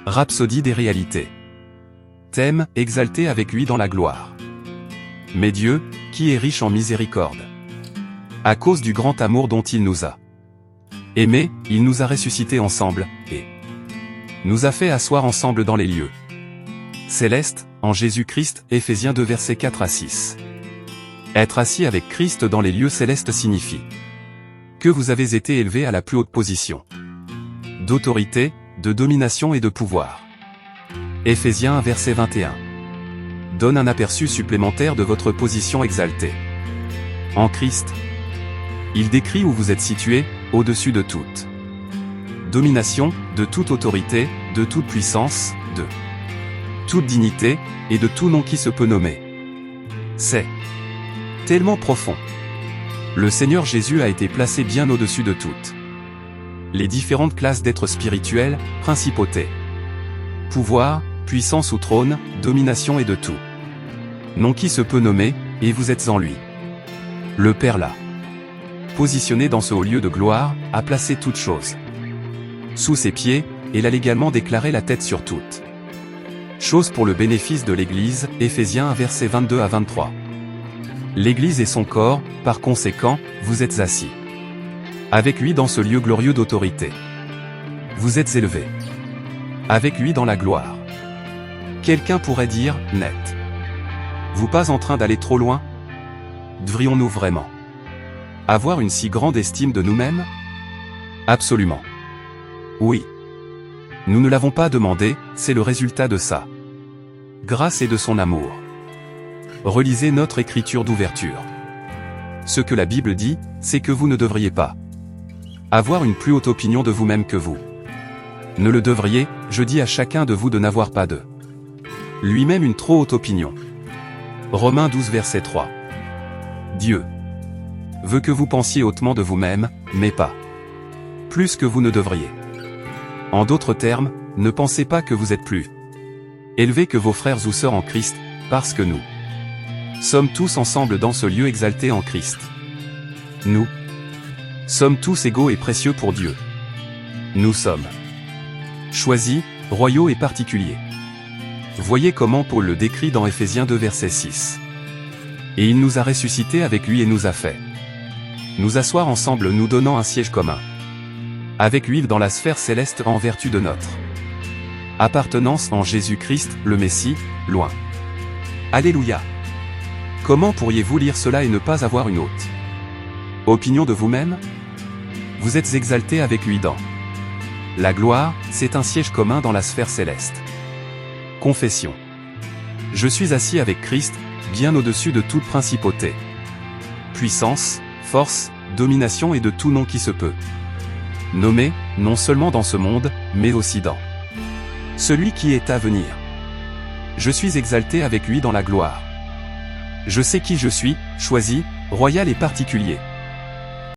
Rhapsodie des réalités. Thème, exalté avec lui dans la gloire. Mais Dieu, qui est riche en miséricorde. À cause du grand amour dont il nous a aimés, il nous a ressuscités ensemble, et nous a fait asseoir ensemble dans les lieux célestes, en Jésus-Christ, Éphésiens 2 versets 4 à 6. Être assis avec Christ dans les lieux célestes signifie que vous avez été élevés à la plus haute position d'autorité, de domination et de pouvoir. Éphésiens 1 verset 21 donne un aperçu supplémentaire de votre position exaltée en Christ. Il décrit où vous êtes situé, au-dessus de toute domination, de toute autorité, de toute puissance, de toute dignité, et de tout nom qui se peut nommer. C'est tellement profond. Le Seigneur Jésus a été placé bien au-dessus de toutes les différentes classes d'êtres spirituels, principautés, pouvoir, puissance ou trône, domination et de tout nom qui se peut nommer, et vous êtes en lui. Le Père l'a positionné dans ce haut lieu de gloire, a placé toutes choses sous ses pieds, et l'a légalement déclaré la tête sur toutes choses pour le bénéfice de l'Église, Éphésiens 1 versets 22 à 23. L'Église est son corps, par conséquent, vous êtes assis avec lui dans ce lieu glorieux d'autorité. Vous êtes élevés avec lui dans la gloire. Quelqu'un pourrait dire, net. Vous pas en train d'aller trop loin? Devrions-nous vraiment avoir une si grande estime de nous-mêmes? Absolument. Oui. Nous ne l'avons pas demandé, c'est le résultat de sa grâce et de son amour. Relisez notre écriture d'ouverture. Ce que la Bible dit, c'est que vous ne devriez pas avoir une plus haute opinion de vous-même que vous ne le devriez, je dis à chacun de vous de n'avoir pas de lui-même une trop haute opinion. Romains 12 verset 3. Dieu veut que vous pensiez hautement de vous-même, mais pas plus que vous ne devriez. En d'autres termes, ne pensez pas que vous êtes plus élevés que vos frères ou sœurs en Christ, parce que nous sommes tous ensemble dans ce lieu exalté en Christ. Nous sommes tous égaux et précieux pour Dieu. Nous sommes choisis, royaux et particuliers. Voyez comment Paul le décrit dans Éphésiens 2 verset 6. Et il nous a ressuscités avec lui et nous a fait nous asseoir ensemble, nous donnant un siège commun avec lui dans la sphère céleste en vertu de notre appartenance en Jésus-Christ, le Messie, loin. Alléluia. Comment pourriez-vous lire cela et ne pas avoir une haute opinion de vous-même? Vous êtes exaltés avec lui dans la gloire, c'est un siège commun dans la sphère céleste. Confession. Je suis assis avec Christ, bien au-dessus de toute principauté, puissance, force, domination et de tout nom qui se peut nommer, non seulement dans ce monde, mais aussi dans celui qui est à venir. Je suis exalté avec lui dans la gloire. Je sais qui je suis, choisi, royal et particulier.